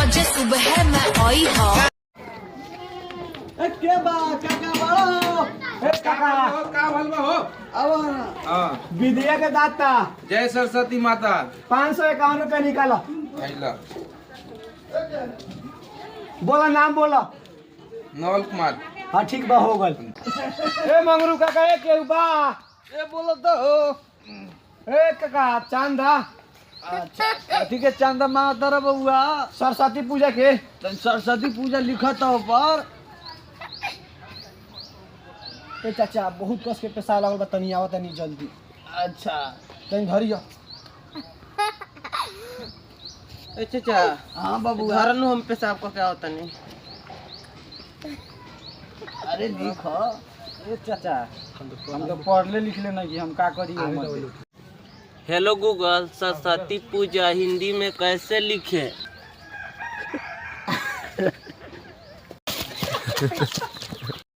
बजे सुबह मैं आई हा। के बा काका बड़ो ए काका का भलवा हो अब हाँ विद्या के दाता जय सरस्वती माता 551 रुपया निकालो। भैला बोला नाम बोला। नवल कुमार हाँ ठीक बा हो गल। ए मंगरू काका ए के बा ए बोलो तो ए काका चांदा अच्छा ठीक है चंदा माँ तरह बउआ सरस्वती पूजा के सरस्वती पूजा लिखा था ऊपर। ए चाचा बहुत कस के पैसा लगल बा तनी आवत तनी जल्दी अच्छा तनी धरियो। ए चाचा हाँ बाबू घर नु हम पेशाब को क्या होता नहीं। अरे लिखो ए चाचा हम तो पढ़ले लिखले नहीं कि हम का करिए। हेलो गूगल सरस्वती पूजा हिंदी में कैसे लिखे।